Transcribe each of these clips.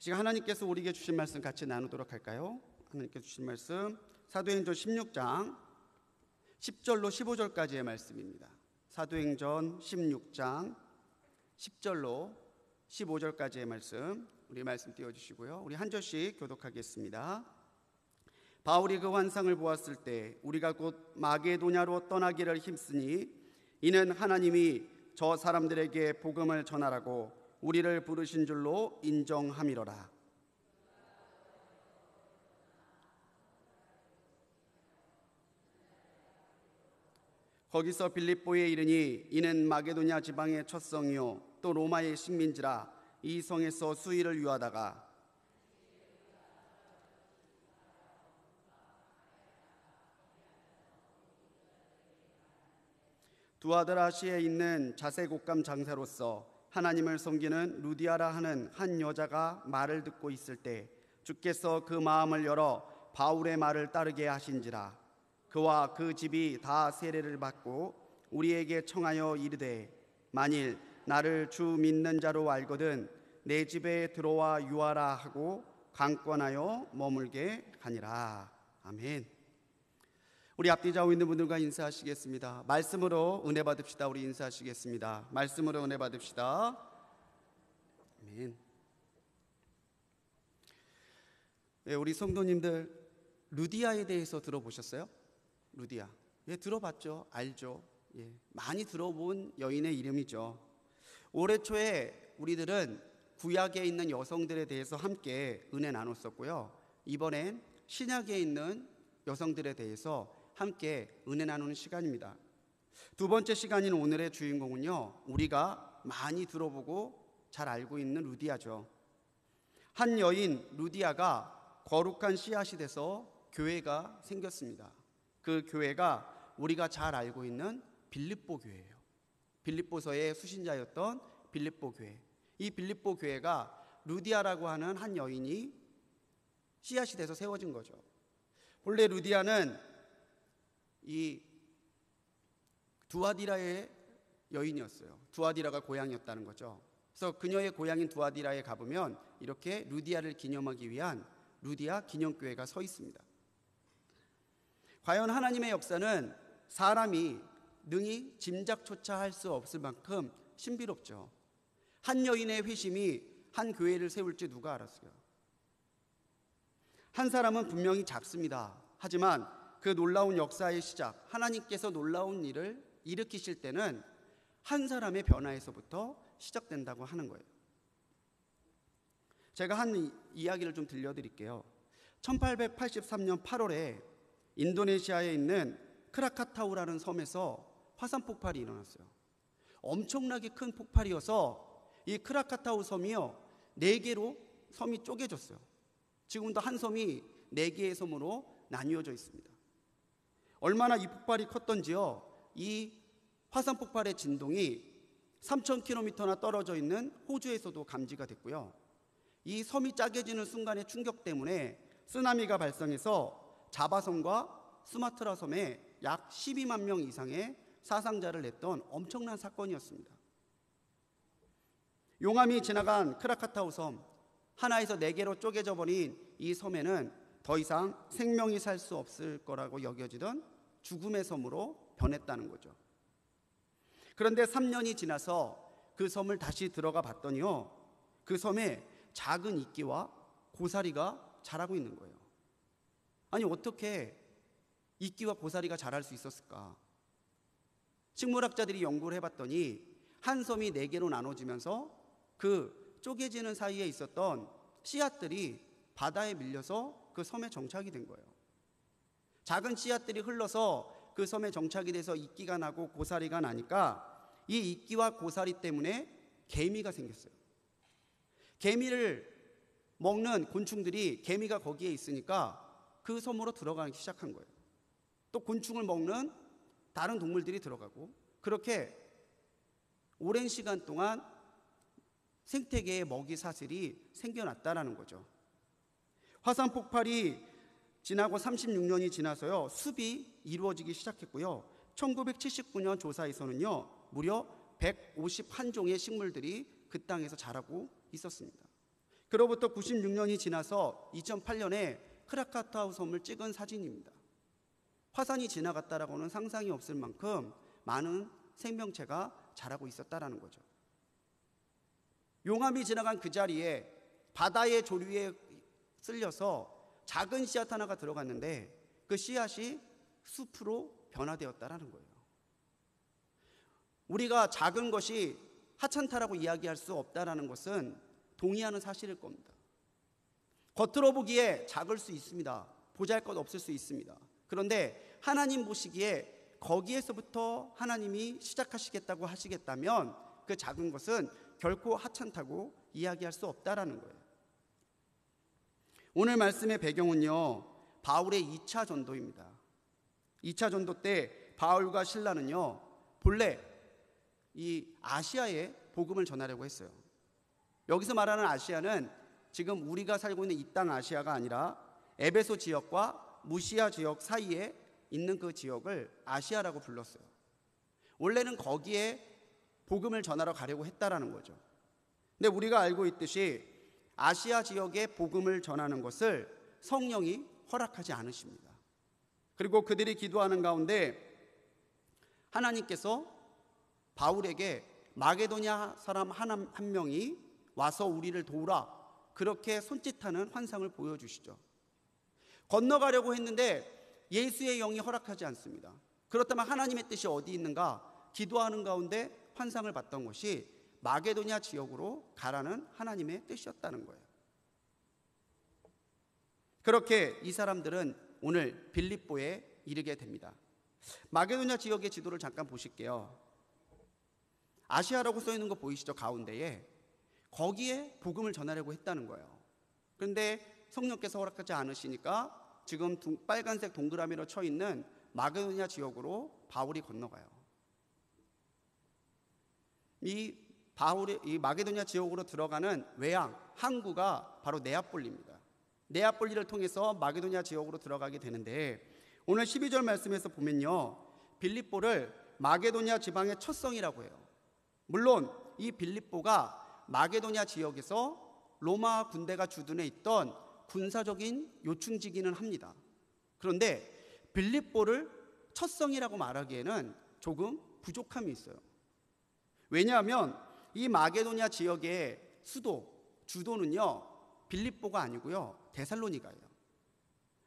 지금 하나님께서 우리에게 주신 말씀 같이 나누도록 할까요? 하나님께서 주신 말씀 사도행전 16장 10절로 15절까지의 말씀입니다. 사도행전 16장 10절로 15절까지의 말씀, 우리 말씀 띄워주시고요. 우리 한 절씩 교독하겠습니다. 바울이 그 환상을 보았을 때 우리가 곧 마게도냐로 떠나기를 힘쓰니 이는 하나님이 저 사람들에게 복음을 전하라고 우리를 부르신 줄로 인정함이로라. 거기서 빌립보에 이르니 이는 마게도냐 지방의 첫 성이요 또 로마의 식민지라. 이 성에서 수일을 유하다가 두아드라시에 있는 자색 옷감 장사로서 하나님을 섬기는 루디아라 하는 한 여자가 말을 듣고 있을 때 주께서 그 마음을 열어 바울의 말을 따르게 하신지라. 그와 그 집이 다 세례를 받고 우리에게 청하여 이르되 만일 나를 주 믿는 자로 알거든 내 집에 들어와 유하라 하고 강권하여 머물게 하니라. 아멘. 우리 앞뒤 좌우 있는 분들과 인사하시겠습니다. 말씀으로 은혜 받읍시다. 우리 인사하시겠습니다. 말씀으로 은혜 받읍시다. 아멘. 네, 우리 성도님들 루디아에 대해서 들어보셨어요? 루디아. 예, 들어봤죠. 알죠. 예, 많이 들어본 여인의 이름이죠. 올해 초에 우리들은 구약에 있는 여성들에 대해서 함께 은혜 나눴었고요. 이번엔 신약에 있는 여성들에 대해서 함께 은혜 나누는 시간입니다. 두 번째 시간인 오늘의 주인공은요, 우리가 많이 들어보고 잘 알고 있는 루디아죠. 한 여인 루디아가 거룩한 씨앗이 돼서 교회가 생겼습니다. 그 교회가 우리가 잘 알고 있는 빌립보 교회예요. 빌립보서의 수신자였던 빌립보 교회. 이 빌립보 교회가 루디아라고 하는 한 여인이 씨앗이 돼서 세워진 거죠. 본래 루디아는 이 두아디라의 여인이었어요. 두아디라가 고향이었다는 거죠. 그래서 그녀의 고향인 두아디라에 가보면 이렇게 루디아를 기념하기 위한 루디아 기념교회가 서 있습니다. 과연 하나님의 역사는 사람이 능히 짐작조차 할 수 없을 만큼 신비롭죠. 한 여인의 회심이 한 교회를 세울지 누가 알았어요? 한 사람은 분명히 작습니다. 하지만 그 놀라운 역사의 시작, 하나님께서 놀라운 일을 일으키실 때는 한 사람의 변화에서부터 시작된다고 하는 거예요. 제가 한 이야기를 좀 들려드릴게요. 1883년 8월에 인도네시아에 있는 크라카타우라는 섬에서 화산 폭발이 일어났어요. 엄청나게 큰 폭발이어서 이 크라카타우 섬이요, 4개로 섬이 쪼개졌어요. 지금도 한 섬이 4개의 섬으로 나뉘어져 있습니다. 얼마나 이 폭발이 컸던지요, 이 화산 폭발의 진동이 3,000km나 떨어져 있는 호주에서도 감지가 됐고요. 이 섬이 짜개지는 순간의 충격 때문에 쓰나미가 발생해서 자바섬과 수마트라 섬에 약 12만 명 이상의 사상자를 냈던 엄청난 사건이었습니다. 용암이 지나간 크라카타우 섬, 하나에서 4개로 쪼개져 버린 이 섬에는 더 이상 생명이 살 수 없을 거라고 여겨지던 죽음의 섬으로 변했다는 거죠. 그런데 3년이 지나서 그 섬을 다시 들어가 봤더니요, 그 섬에 작은 이끼와 고사리가 자라고 있는 거예요. 아니, 어떻게 이끼와 고사리가 자랄 수 있었을까? 식물학자들이 연구를 해봤더니 한 섬이 4개로 나눠지면서 그 쪼개지는 사이에 있었던 씨앗들이 바다에 밀려서 그 섬에 정착이 된 거예요. 작은 씨앗들이 흘러서 그 섬에 정착이 돼서 이끼가 나고 고사리가 나니까 이 이끼와 고사리 때문에 개미가 생겼어요. 개미를 먹는 곤충들이, 개미가 거기에 있으니까 그 섬으로 들어가기 시작한 거예요. 또 곤충을 먹는 다른 동물들이 들어가고, 그렇게 오랜 시간 동안 생태계의 먹이 사슬이 생겨났다라는 거죠. 화산 폭발이 지나고 36년이 지나서요, 숲이 이루어지기 시작했고요. 1979년 조사에서는요, 무려 151종의 식물들이 그 땅에서 자라고 있었습니다. 그로부터 96년이 지나서 2008년에 크라카타우 섬을 찍은 사진입니다. 화산이 지나갔다라고는 상상이 없을 만큼 많은 생명체가 자라고 있었다라는 거죠. 용암이 지나간 그 자리에 바다의 조류에 쓸려서 작은 씨앗 하나가 들어갔는데 그 씨앗이 숲으로 변화되었다라는 거예요. 우리가 작은 것이 하찮다라고 이야기할 수 없다라는 것은 동의하는 사실일 겁니다. 겉으로 보기에 작을 수 있습니다. 보잘것 없을 수 있습니다. 그런데 하나님 보시기에 거기에서부터 하나님이 시작하시겠다고 하시겠다면 그 작은 것은 결코 하찮다고 이야기할 수 없다라는 거예요. 오늘 말씀의 배경은요, 바울의 2차 전도입니다. 2차 전도 때 바울과 실라는요, 본래 이 아시아에 복음을 전하려고 했어요. 여기서 말하는 아시아는 지금 우리가 살고 있는 이 땅 아시아가 아니라 에베소 지역과 무시아 지역 사이에 있는 그 지역을 아시아라고 불렀어요. 원래는 거기에 복음을 전하러 가려고 했다라는 거죠. 근데 우리가 알고 있듯이 아시아 지역에 복음을 전하는 것을 성령이 허락하지 않으십니다. 그리고 그들이 기도하는 가운데 하나님께서 바울에게 마게도냐 사람 한 명이 와서 우리를 도우라, 그렇게 손짓하는 환상을 보여주시죠. 건너가려고 했는데 예수의 영이 허락하지 않습니다. 그렇다면 하나님의 뜻이 어디 있는가? 기도하는 가운데 환상을 봤던 것이 마게도냐 지역으로 가라는 하나님의 뜻이었다는 거예요. 그렇게 이 사람들은 오늘 빌립보에 이르게 됩니다. 마게도냐 지역의 지도를 잠깐 보실게요. 아시아라고 써 있는 거 보이시죠? 가운데에. 거기에 복음을 전하려고 했다는 거예요. 그런데 성령께서 허락하지 않으시니까 지금 빨간색 동그라미로 쳐 있는 마게도냐 지역으로 바울이 건너가요. 이 마게도냐 지역으로 들어가는 외항 항구가 바로 네아폴리입니다. 네아폴리를 통해서 마게도냐 지역으로 들어가게 되는데 오늘 12절 말씀에서 보면요, 빌립보를 마게도냐 지방의 첫 성이라고 해요. 물론 이 빌립보가 마게도냐 지역에서 로마 군대가 주둔해 있던 군사적인 요충지기는 합니다. 그런데 빌립보를 첫 성이라고 말하기에는 조금 부족함이 있어요. 왜냐하면 이 마게도냐 지역의 주도는요, 빌립보가 아니고요, 데살로니가예요.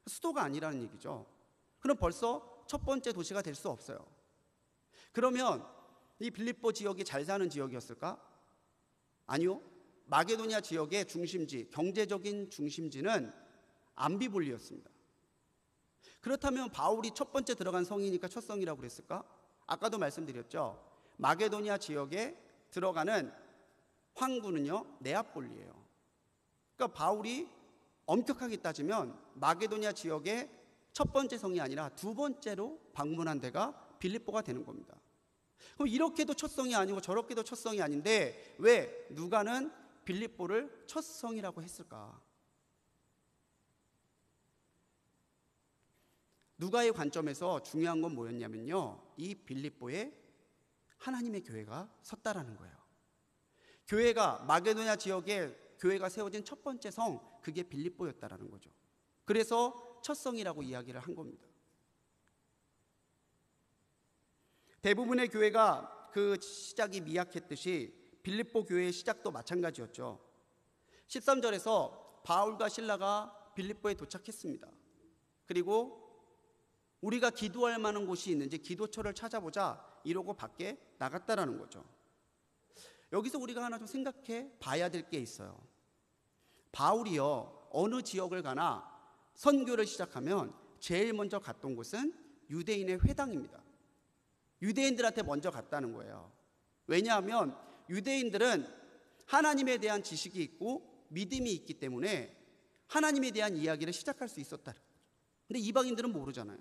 수도가 아니라는 얘기죠. 그럼 벌써 첫 번째 도시가 될 수 없어요. 그러면 이 빌립보 지역이 잘 사는 지역이었을까? 아니요. 마게도냐 지역의 중심지, 경제적인 중심지는 암비볼리였습니다. 그렇다면 바울이 첫 번째 들어간 성이니까 첫 성이라고 그랬을까? 아까도 말씀드렸죠. 마게도냐 지역에 들어가는 항구는요, 네아폴리예요. 그러니까 바울이 엄격하게 따지면 마게도냐 지역의 첫 번째 성이 아니라 두 번째로 방문한 데가 빌립보가 되는 겁니다. 그럼 이렇게도 첫 성이 아니고 저렇게도 첫 성이 아닌데 왜 누가는 빌립보를 첫 성이라고 했을까? 누가의 관점에서 중요한 건 뭐였냐면요, 이 빌립보에 하나님의 교회가 섰다라는 거예요. 교회가 마게도냐 지역에 교회가 세워진 첫 번째 성, 그게 빌립보였다라는 거죠. 그래서 첫 성이라고 이야기를 한 겁니다. 대부분의 교회가 그 시작이 미약했듯이 빌립보 교회의 시작도 마찬가지였죠. 13절에서 바울과 실라가 빌립보에 도착했습니다. 그리고 우리가 기도할 만한 곳이 있는지 기도처를 찾아보자 이러고 밖에 나갔다라는 거죠. 여기서 우리가 하나 좀 생각해 봐야 될 게 있어요. 바울이요, 어느 지역을 가나 선교를 시작하면 제일 먼저 갔던 곳은 유대인의 회당입니다. 유대인들한테 먼저 갔다는 거예요. 왜냐하면 유대인들은 하나님에 대한 지식이 있고 믿음이 있기 때문에 하나님에 대한 이야기를 시작할 수 있었다. 근데 이방인들은 모르잖아요.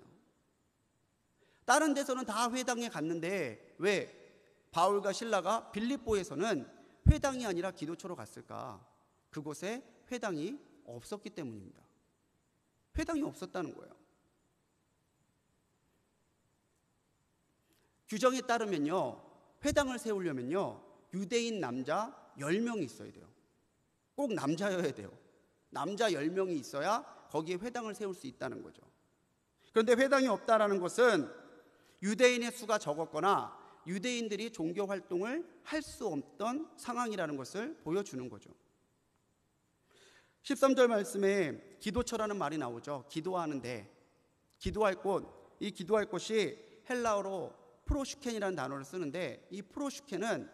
다른 데서는 다 회당에 갔는데 왜 바울과 실라가 빌립보에서는 회당이 아니라 기도처로 갔을까? 그곳에 회당이 없었기 때문입니다. 회당이 없었다는 거예요. 규정에 따르면요, 회당을 세우려면요, 유대인 남자 10명이 있어야 돼요. 꼭 남자여야 돼요. 남자 10명이 있어야 거기에 회당을 세울 수 있다는 거죠. 그런데 회당이 없다라는 것은 유대인의 수가 적었거나 유대인들이 종교 활동을 할 수 없던 상황이라는 것을 보여주는 거죠. 13절 말씀에 기도처라는 말이 나오죠. 기도하는데, 기도할 곳, 이 기도할 곳이 헬라어로 프로슈켄이라는 단어를 쓰는데, 이 프로슈켄은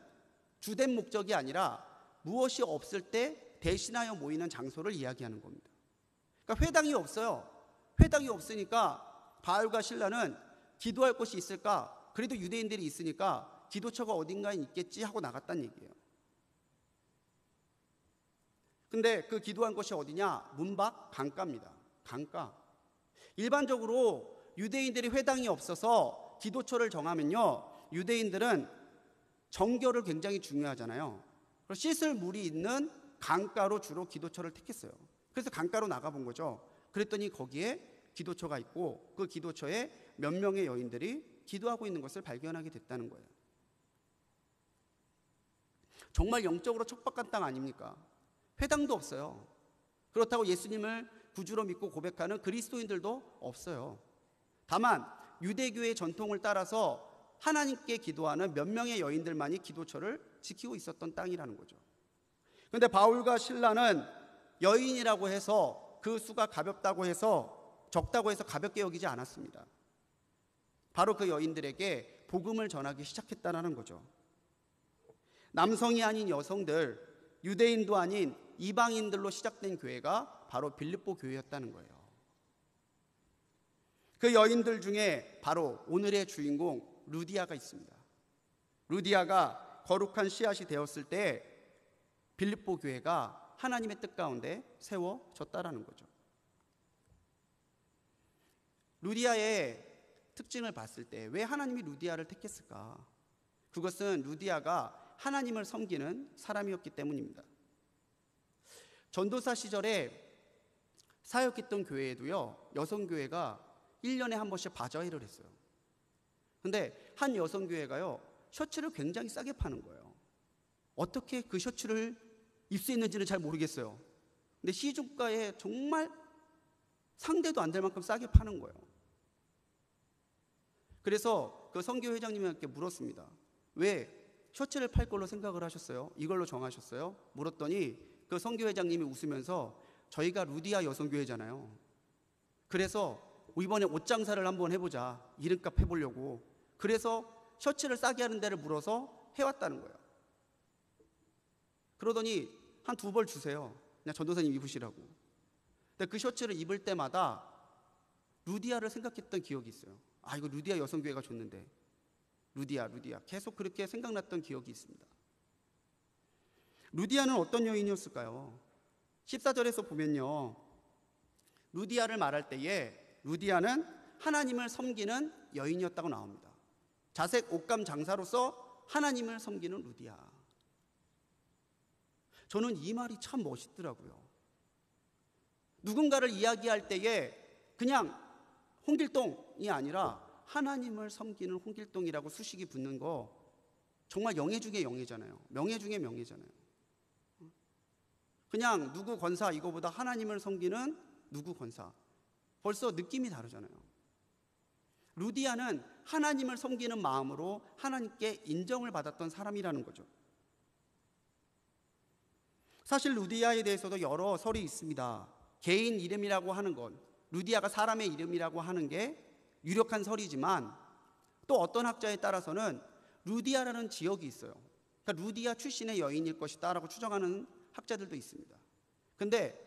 주된 목적이 아니라 무엇이 없을 때 대신하여 모이는 장소를 이야기하는 겁니다. 그러니까 회당이 없어요. 회당이 없으니까 바울과 실라는 기도할 곳이 있을까? 그래도 유대인들이 있으니까 기도처가 어딘가에 있겠지 하고 나갔다는 얘기예요. 근데 그 기도한 곳이 어디냐? 문 밖 강가입니다. 강가. 일반적으로 유대인들이 회당이 없어서 기도처를 정하면요, 유대인들은 정결을 굉장히 중요하잖아요. 그래서 씻을 물이 있는 강가로 주로 기도처를 택했어요. 그래서 강가로 나가본 거죠. 그랬더니 거기에 기도처가 있고 그 기도처에 몇 명의 여인들이 기도하고 있는 것을 발견하게 됐다는 거예요. 정말 영적으로 척박한 땅 아닙니까? 회당도 없어요. 그렇다고 예수님을 구주로 믿고 고백하는 그리스도인들도 없어요. 다만 유대교의 전통을 따라서 하나님께 기도하는 몇 명의 여인들만이 기도처를 지키고 있었던 땅이라는 거죠. 그런데 바울과 실라는 여인이라고 해서 그 수가 가볍다고 해서, 적다고 해서 가볍게 여기지 않았습니다. 바로 그 여인들에게 복음을 전하기 시작했다는 거죠. 남성이 아닌 여성들, 유대인도 아닌 이방인들로 시작된 교회가 바로 빌립보 교회였다는 거예요. 그 여인들 중에 바로 오늘의 주인공 루디아가 있습니다. 루디아가 거룩한 씨앗이 되었을 때 빌립보 교회가 하나님의 뜻 가운데 세워졌다라는 거죠. 루디아의 특징을 봤을 때 왜 하나님이 루디아를 택했을까? 그것은 루디아가 하나님을 섬기는 사람이었기 때문입니다. 전도사 시절에 사역했던 교회에도요, 여성교회가 1년에 한 번씩 바자회를 했어요. 근데 한 여성교회가요, 셔츠를 굉장히 싸게 파는 거예요. 어떻게 그 셔츠를 입수했는지는 잘 모르겠어요. 근데 시중가에 정말 상대도 안 될 만큼 싸게 파는 거예요. 그래서 그 선교 회장님한테 물었습니다. 왜 셔츠를 팔 걸로 생각을 하셨어요? 이걸로 정하셨어요? 물었더니 그 선교 회장님이 웃으면서 저희가 루디아 여성교회잖아요. 그래서 이번에 옷 장사를 한번 해보자. 이름값 해보려고. 그래서 셔츠를 싸게 하는 데를 물어서 해왔다는 거예요. 그러더니 한 2벌 주세요. 그냥 전도사님 입으시라고. 근데 그 셔츠를 입을 때마다 루디아를 생각했던 기억이 있어요. 아, 이거 루디아 여성교회가 줬는데. 루디아. 계속 그렇게 생각났던 기억이 있습니다. 루디아는 어떤 여인이었을까요? 14절에서 보면요, 루디아를 말할 때에 루디아는 하나님을 섬기는 여인이었다고 나옵니다. 자색 옷감 장사로서 하나님을 섬기는 루디아. 저는 이 말이 참 멋있더라고요. 누군가를 이야기할 때에 그냥 홍길동이 아니라 하나님을 섬기는 홍길동이라고 수식이 붙는 거 정말 영예 중에 영예잖아요. 명예 중에 명예잖아요. 그냥 누구 권사 이거보다 하나님을 섬기는 누구 권사. 벌써 느낌이 다르잖아요. 루디아는 하나님을 섬기는 마음으로 하나님께 인정을 받았던 사람이라는 거죠. 사실 루디아에 대해서도 여러 설이 있습니다. 개인 이름이라고 하는 건, 루디아가 사람의 이름이라고 하는 게 유력한 설이지만 또 어떤 학자에 따라서는 루디아라는 지역이 있어요. 그러니까 루디아 출신의 여인일 것이다라고 추정하는 학자들도 있습니다. 근데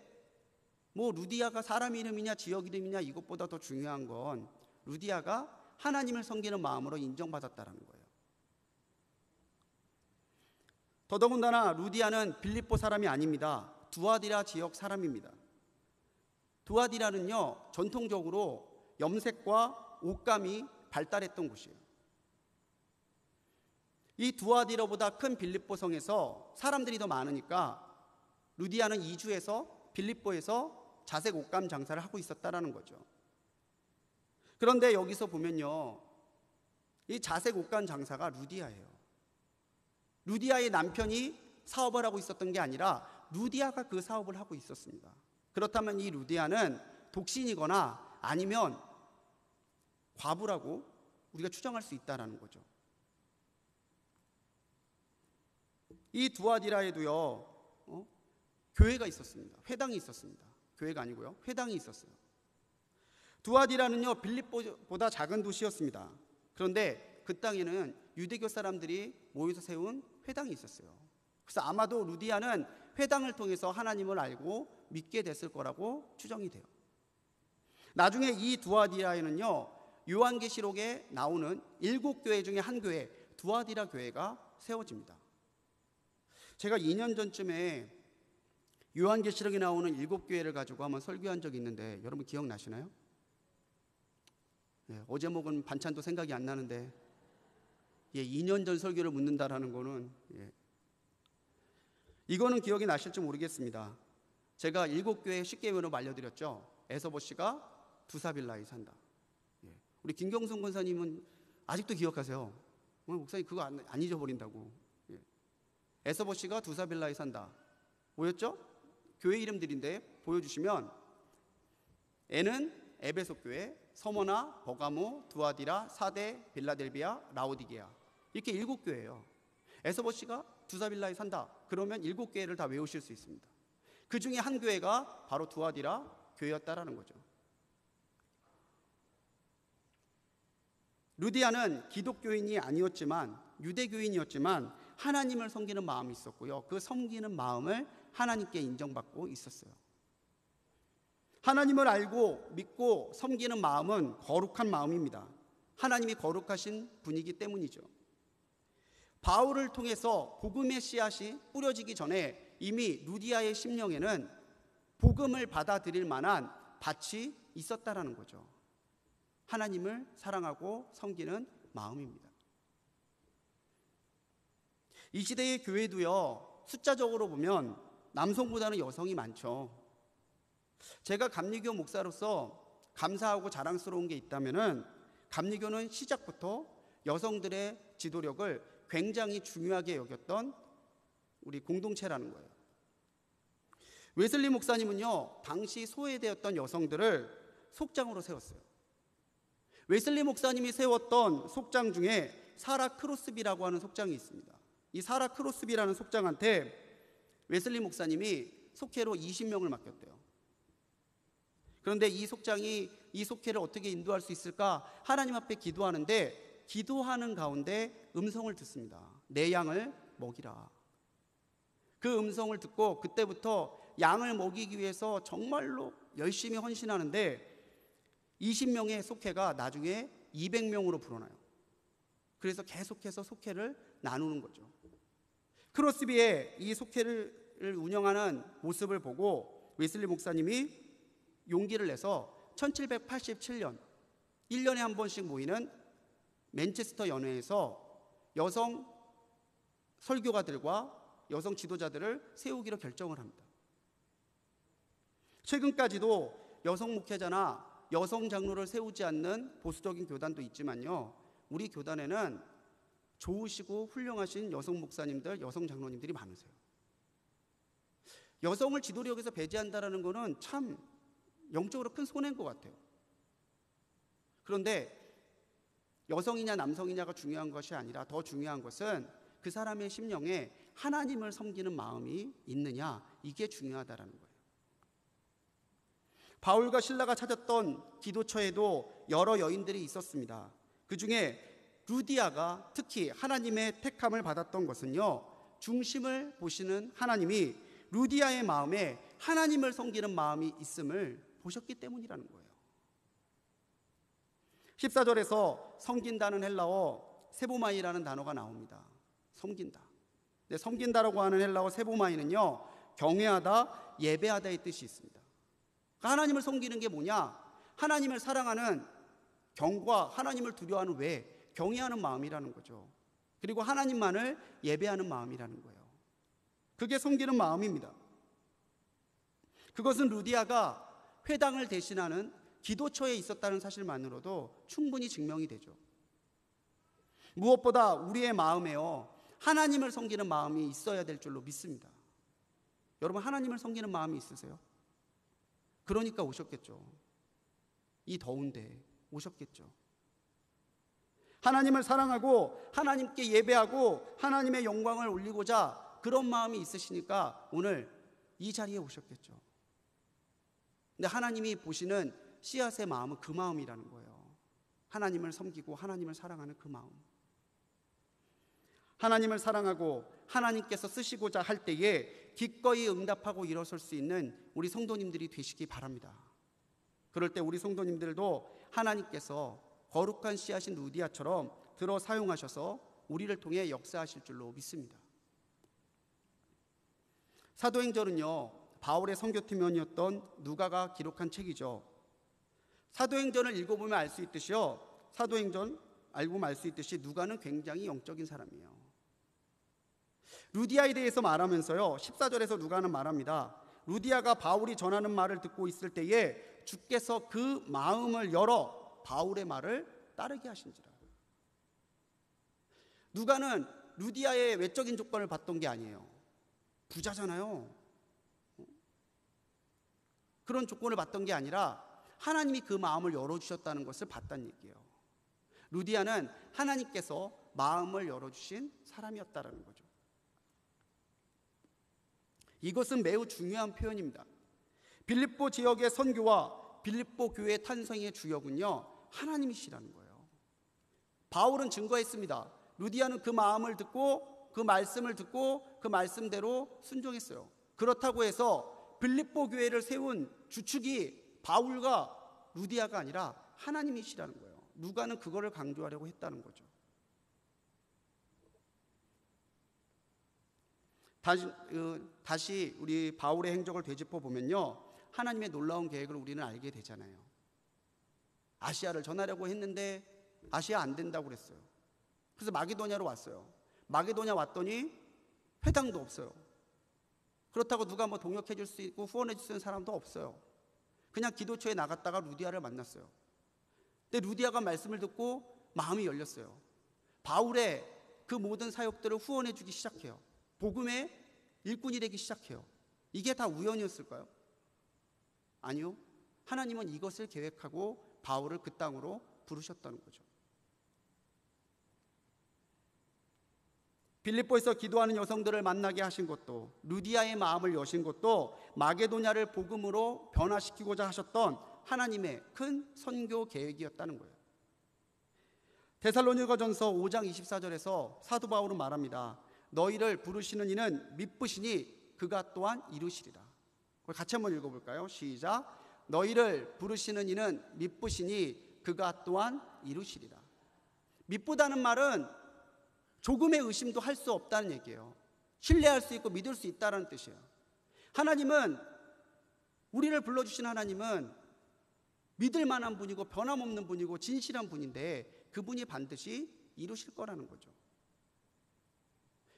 뭐 루디아가 사람 이름이냐 지역 이름이냐 이것보다 더 중요한 건 루디아가 하나님을 섬기는 마음으로 인정받았다는 거예요. 더더군다나 루디아는 빌립보 사람이 아닙니다. 두아디라 지역 사람입니다. 두아디라는요, 전통적으로 염색과 옷감이 발달했던 곳이에요. 이 두아디라보다 큰 빌립보 성에서 사람들이 더 많으니까 루디아는 이주해서 빌립보에서 자색 옷감 장사를 하고 있었다라는 거죠. 그런데 여기서 보면요, 이 자색 옷감 장사가 루디아예요. 루디아의 남편이 사업을 하고 있었던 게 아니라 루디아가 그 사업을 하고 있었습니다. 그렇다면 이 루디아는 독신이거나 아니면 과부라고 우리가 추정할 수 있다는 거죠. 이 두아디라에도요 교회가 있었습니다. 회당이 있었습니다. 교회가 아니고요, 회당이 있었어요. 두아디라는요 빌립보다 작은 도시였습니다. 그런데 그 땅에는 유대교 사람들이 모여서 세운 회당이 있었어요. 그래서 아마도 루디아는 회당을 통해서 하나님을 알고 믿게 됐을 거라고 추정이 돼요. 나중에 이 두아디라에는요 요한계시록에 나오는 7교회 중에 한 교회, 두아디라 교회가 세워집니다. 제가 2년 전쯤에 요한계시록에 나오는 7교회를 가지고 한번 설교한 적이 있는데 여러분 기억나시나요? 어제 먹은 반찬도 생각이 안 나는데 2년 전 설교를 묻는다라는 거는 이거는 기억이 나실지 모르겠습니다. 제가 7교회 쉽게 외우는 거 알려드렸죠. 에서보 씨가 두사빌라에 산다. 우리 김경순 권사님은 아직도 기억하세요. 목사님 그거 안 잊어버린다고. 에서보 씨가 두사빌라에 산다. 뭐였죠? 교회 이름들인데 보여주시면 N은 에베소 교회, 서머나, 버가모, 두아디라, 사데, 빌라델비아, 라오디게아, 이렇게 7교회예요. 에서보 씨가 두사빌라에 산다. 그러면 7교회를 다 외우실 수 있습니다. 그 중에 한 교회가 바로 두아디라 교회였다라는 거죠. 루디아는 기독교인이 아니었지만 유대교인이었지만 하나님을 섬기는 마음이 있었고요. 그 섬기는 마음을 하나님께 인정받고 있었어요. 하나님을 알고 믿고 섬기는 마음은 거룩한 마음입니다. 하나님이 거룩하신 분이기 때문이죠. 바울을 통해서 복음의 씨앗이 뿌려지기 전에 이미 루디아의 심령에는 복음을 받아들일 만한 밭이 있었다라는 거죠. 하나님을 사랑하고 섬기는 마음입니다. 이 시대의 교회도요 숫자적으로 보면 남성보다는 여성이 많죠. 제가 감리교 목사로서 감사하고 자랑스러운 게 있다면은 감리교는 시작부터 여성들의 지도력을 굉장히 중요하게 여겼던 우리 공동체라는 거예요. 웨슬리 목사님은요 당시 소외되었던 여성들을 속장으로 세웠어요. 웨슬리 목사님이 세웠던 속장 중에 사라 크로스비라고 하는 속장이 있습니다. 이 사라 크로스비라는 속장한테 웨슬리 목사님이 속회로 20명을 맡겼대요. 그런데 이 속장이 이 속회를 어떻게 인도할 수 있을까 하나님 앞에 기도하는데 기도하는 가운데 음성을 듣습니다. 내 양을 먹이라. 그 음성을 듣고 그때부터 양을 먹이기 위해서 정말로 열심히 헌신하는데 20명의 속회가 나중에 200명으로 불어나요. 그래서 계속해서 속회를 나누는 거죠. 크로스비의 이 속회를 운영하는 모습을 보고 웨슬리 목사님이 용기를 내서 1787년 1년에 한 번씩 모이는 맨체스터 연회에서 여성 설교가들과 여성 지도자들을 세우기로 결정을 합니다. 최근까지도 여성 목회자나 여성 장로를 세우지 않는 보수적인 교단도 있지만요, 우리 교단에는 좋으시고 훌륭하신 여성 목사님들, 여성 장로님들이 많으세요. 여성을 지도력에서 배제한다는 것은 참 영적으로 큰 손해인 것 같아요. 그런데 여성이냐 남성이냐가 중요한 것이 아니라 더 중요한 것은 그 사람의 심령에 하나님을 섬기는 마음이 있느냐, 이게 중요하다는 거예요. 바울과 실라가 찾았던 기도처에도 여러 여인들이 있었습니다. 그 중에 루디아가 특히 하나님의 택함을 받았던 것은요, 중심을 보시는 하나님이 루디아의 마음에 하나님을 섬기는 마음이 있음을 보셨기 때문이라는 거예요. 14절에서 섬긴다는 헬라어 세보마이라는 단어가 나옵니다. 섬긴다. 근데 섬긴다라고 하는 헬라어 세보마이는요, 경외하다, 예배하다의 뜻이 있습니다. 그러니까 하나님을 섬기는 게 뭐냐? 하나님을 사랑하는 경과, 하나님을 두려워하는 외 경외하는 마음이라는 거죠. 그리고 하나님만을 예배하는 마음이라는 거예요. 그게 섬기는 마음입니다. 그것은 루디아가 회당을 대신하는 기도처에 있었다는 사실만으로도 충분히 증명이 되죠. 무엇보다 우리의 마음에요, 하나님을 섬기는 마음이 있어야 될 줄로 믿습니다. 여러분, 하나님을 섬기는 마음이 있으세요? 그러니까 오셨겠죠. 이 더운데 오셨겠죠. 하나님을 사랑하고 하나님께 예배하고 하나님의 영광을 올리고자 그런 마음이 있으시니까 오늘 이 자리에 오셨겠죠. 근데 하나님이 보시는 씨앗의 마음은 그 마음이라는 거예요. 하나님을 섬기고 하나님을 사랑하는 그 마음. 하나님을 사랑하고 하나님께서 쓰시고자 할 때에 기꺼이 응답하고 일어설 수 있는 우리 성도님들이 되시기 바랍니다. 그럴 때 우리 성도님들도 하나님께서 거룩한 씨앗인 루디아처럼 들어 사용하셔서 우리를 통해 역사하실 줄로 믿습니다. 사도행전은요, 바울의 선교팀원이었던 누가가 기록한 책이죠. 사도행전을 읽어보면 알 수 있듯이요, 사도행전 알고 알 수 있듯이 누가는 굉장히 영적인 사람이에요. 루디아에 대해서 말하면서요, 14절에서 누가는 말합니다. 루디아가 바울이 전하는 말을 듣고 있을 때에 주께서 그 마음을 열어 바울의 말을 따르게 하신지라. 누가는 루디아의 외적인 조건을 봤던 게 아니에요. 부자잖아요. 그런 조건을 봤던 게 아니라 하나님이 그 마음을 열어주셨다는 것을 봤다는 얘기예요. 루디아는 하나님께서 마음을 열어주신 사람이었다는 거죠. 이것은 매우 중요한 표현입니다. 빌립보 지역의 선교와 빌립보 교회 탄생의 주역은요, 하나님이시라는 거예요. 바울은 증거했습니다. 루디아는 그 마음을 듣고 그 말씀을 듣고 그 말씀대로 순종했어요. 그렇다고 해서 빌립보 교회를 세운 주축이 바울과 루디아가 아니라 하나님이시라는 거예요. 누가는 그거를 강조하려고 했다는 거죠. 다시 우리 바울의 행적을 되짚어 보면요, 하나님의 놀라운 계획을 우리는 알게 되잖아요. 아시아를 전하려고 했는데 아시아 안 된다고 그랬어요. 그래서 마게도냐로 왔어요. 마게도냐 왔더니 회당도 없어요. 그렇다고 누가 뭐 동역해 줄 수 있고 후원해 줄 수 있는 사람도 없어요. 그냥 기도처에 나갔다가 루디아를 만났어요. 근데 루디아가 말씀을 듣고 마음이 열렸어요. 바울의 그 모든 사역들을 후원해 주기 시작해요. 복음의 일꾼이 되기 시작해요. 이게 다 우연이었을까요? 아니요. 하나님은 이것을 계획하고 바울을 그 땅으로 부르셨다는 거죠. 빌립보에서 기도하는 여성들을 만나게 하신 것도, 루디아의 마음을 여신 것도 마게도냐를 복음으로 변화시키고자 하셨던 하나님의 큰 선교 계획이었다는 거예요. 데살로니가전서 5장 24절에서 사도 바울은 말합니다. 너희를 부르시는 이는 미쁘시니 그가 또한 이루시리라. 같이 한번 읽어볼까요? 시작. 너희를 부르시는 이는 미쁘시니 그가 또한 이루시리라. 미쁘다는 말은 조금의 의심도 할 수 없다는 얘기예요. 신뢰할 수 있고 믿을 수 있다는 뜻이에요. 하나님은, 우리를 불러주신 하나님은 믿을 만한 분이고 변함없는 분이고 진실한 분인데 그분이 반드시 이루실 거라는 거죠.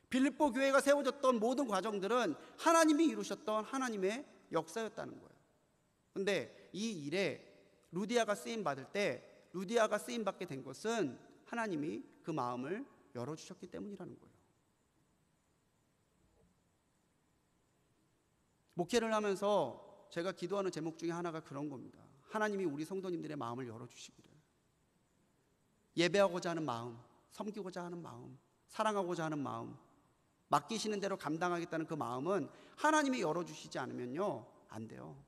빌립보 교회가 세워졌던 모든 과정들은 하나님이 이루셨던 하나님의 역사였다는 거예요. 그런데 이 일에 루디아가 쓰임받을 때, 루디아가 쓰임받게 된 것은 하나님이 그 마음을 열어주셨기 때문이라는 거예요. 목회를 하면서 제가 기도하는 제목 중에 하나가 그런 겁니다. 하나님이 우리 성도님들의 마음을 열어주시기를. 예배하고자 하는 마음, 섬기고자 하는 마음, 사랑하고자 하는 마음, 맡기시는 대로 감당하겠다는 그 마음은 하나님이 열어주시지 않으면요, 안 돼요.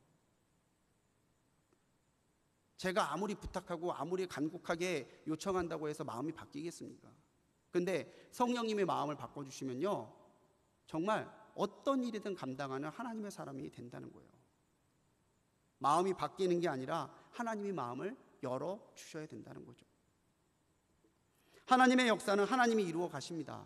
제가 아무리 부탁하고 아무리 간곡하게 요청한다고 해서 마음이 바뀌겠습니까? 근데 성령님의 마음을 바꿔주시면요, 정말 어떤 일이든 감당하는 하나님의 사람이 된다는 거예요. 마음이 바뀌는 게 아니라 하나님의 마음을 열어주셔야 된다는 거죠. 하나님의 역사는 하나님이 이루어 가십니다.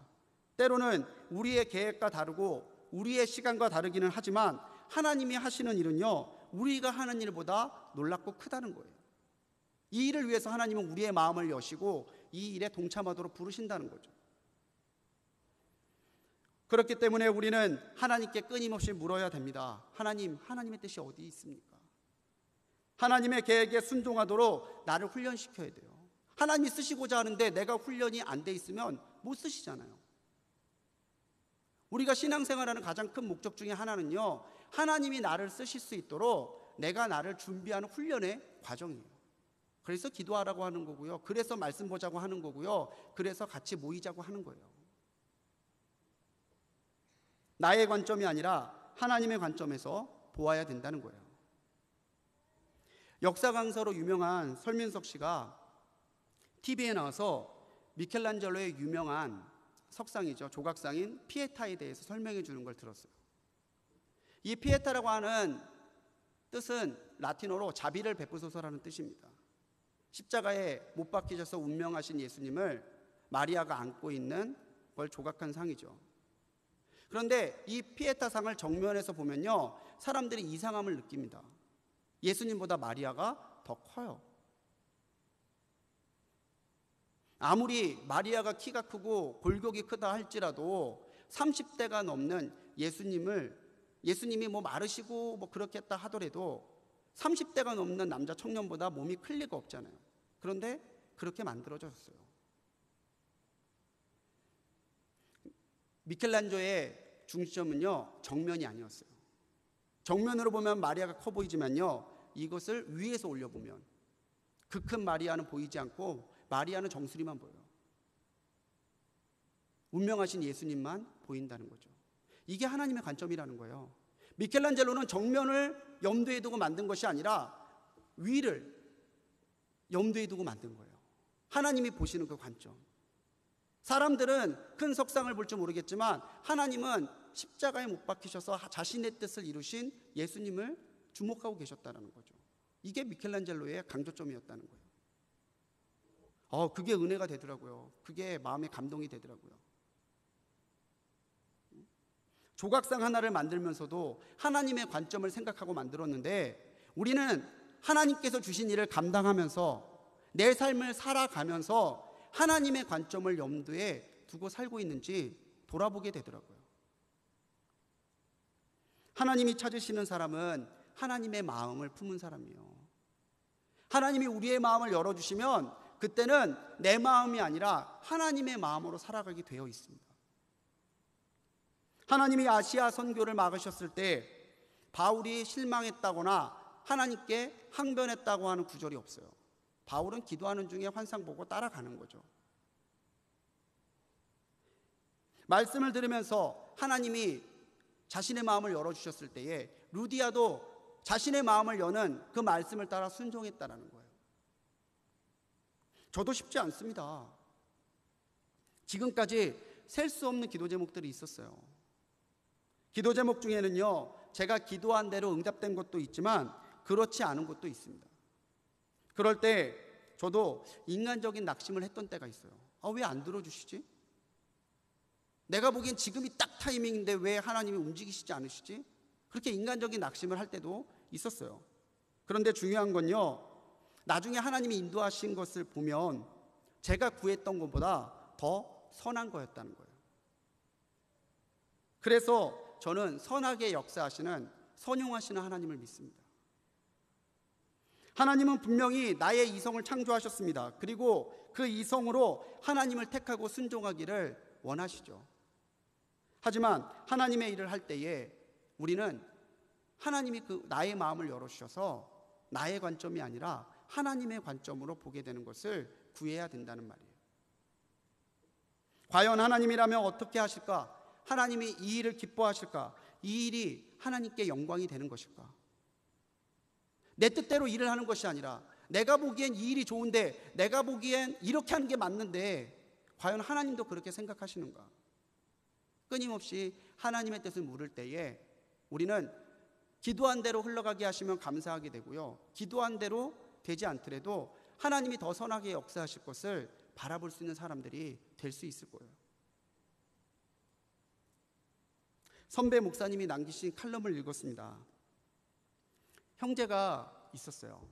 때로는 우리의 계획과 다르고 우리의 시간과 다르기는 하지만 하나님이 하시는 일은요, 우리가 하는 일보다 놀랍고 크다는 거예요. 이 일을 위해서 하나님은 우리의 마음을 여시고 이 일에 동참하도록 부르신다는 거죠. 그렇기 때문에 우리는 하나님께 끊임없이 물어야 됩니다. 하나님, 하나님의 뜻이 어디 있습니까? 하나님의 계획에 순종하도록 나를 훈련시켜야 돼요. 하나님이 쓰시고자 하는데 내가 훈련이 안 돼 있으면 못 쓰시잖아요. 우리가 신앙생활하는 가장 큰 목적 중에 하나는요, 하나님이 나를 쓰실 수 있도록 내가 나를 준비하는 훈련의 과정이에요. 그래서 기도하라고 하는 거고요. 그래서 말씀 보자고 하는 거고요. 그래서 같이 모이자고 하는 거예요. 나의 관점이 아니라 하나님의 관점에서 보아야 된다는 거예요. 역사 강사로 유명한 설민석 씨가 TV에 나와서 미켈란젤로의 유명한 석상이죠. 조각상인 피에타에 대해서 설명해 주는 걸 들었어요. 이 피에타라고 하는 뜻은 라틴어로 자비를 베푸소서라는 뜻입니다. 십자가에 못 박히셔서 운명하신 예수님을 마리아가 안고 있는 걸 조각한 상이죠. 그런데 이 피에타 상을 정면에서 보면요, 사람들이 이상함을 느낍니다. 예수님보다 마리아가 더 커요. 아무리 마리아가 키가 크고 골격이 크다 할지라도 30대가 넘는 예수님이 뭐 마르시고 뭐 그렇게 했다 하더라도 30대가 넘는 남자 청년보다 몸이 클 리가 없잖아요. 그런데 그렇게 만들어졌어요. 미켈란젤로의 중점은요, 정면이 아니었어요. 정면으로 보면 마리아가 커 보이지만요, 이것을 위에서 올려보면 그 큰 마리아는 보이지 않고 마리아는 정수리만 보여요. 운명하신 예수님만 보인다는 거죠. 이게 하나님의 관점이라는 거예요. 미켈란젤로는 정면을 염두에 두고 만든 것이 아니라 위를 염두에 두고 만든 거예요. 하나님이 보시는 그 관점. 사람들은 큰 석상을 볼 줄 모르겠지만 하나님은 십자가에 못 박히셔서 자신의 뜻을 이루신 예수님을 주목하고 계셨다는 거죠. 이게 미켈란젤로의 강조점이었다는 거예요. 그게 은혜가 되더라고요. 그게 마음의 감동이 되더라고요. 조각상 하나를 만들면서도 하나님의 관점을 생각하고 만들었는데, 우리는 하나님께서 주신 일을 감당하면서 내 삶을 살아가면서 하나님의 관점을 염두에 두고 살고 있는지 돌아보게 되더라고요. 하나님이 찾으시는 사람은 하나님의 마음을 품은 사람이에요. 하나님이 우리의 마음을 열어주시면 그때는 내 마음이 아니라 하나님의 마음으로 살아가게 되어 있습니다. 하나님이 아시아 선교를 막으셨을 때 바울이 실망했다거나 하나님께 항변했다고 하는 구절이 없어요. 바울은 기도하는 중에 환상 보고 따라가는 거죠. 말씀을 들으면서 하나님이 자신의 마음을 열어주셨을 때에 루디아도 자신의 마음을 여는 그 말씀을 따라 순종했다는 거예요. 저도 쉽지 않습니다. 지금까지 셀 수 없는 기도 제목들이 있었어요. 기도 제목 중에는요, 제가 기도한 대로 응답된 것도 있지만 그렇지 않은 것도 있습니다. 그럴 때 저도 인간적인 낙심을 했던 때가 있어요. 왜 안 들어주시지? 내가 보기엔 지금이 딱 타이밍인데 왜 하나님이 움직이시지 않으시지? 그렇게 인간적인 낙심을 할 때도 있었어요. 그런데 중요한 건요, 나중에 하나님이 인도하신 것을 보면 제가 구했던 것보다 더 선한 거였다는 거예요. 그래서 저는 선하게 역사하시는, 선용하시는 하나님을 믿습니다. 하나님은 분명히 나의 이성을 창조하셨습니다. 그리고 그 이성으로 하나님을 택하고 순종하기를 원하시죠. 하지만 하나님의 일을 할 때에 우리는 하나님이 나의 마음을 열어주셔서 나의 관점이 아니라 하나님의 관점으로 보게 되는 것을 구해야 된다는 말이에요. 과연 하나님이라면 어떻게 하실까? 하나님이 이 일을 기뻐하실까? 이 일이 하나님께 영광이 되는 것일까? 내 뜻대로 일을 하는 것이 아니라 내가 보기엔 이 일이 좋은데, 내가 보기엔 이렇게 하는 게 맞는데 과연 하나님도 그렇게 생각하시는가? 끊임없이 하나님의 뜻을 물을 때에 우리는 기도한 대로 흘러가게 하시면 감사하게 되고요, 기도한 대로 되지 않더라도 하나님이 더 선하게 역사하실 것을 바라볼 수 있는 사람들이 될 수 있을 거예요. 선배 목사님이 남기신 칼럼을 읽었습니다. 형제가 있었어요.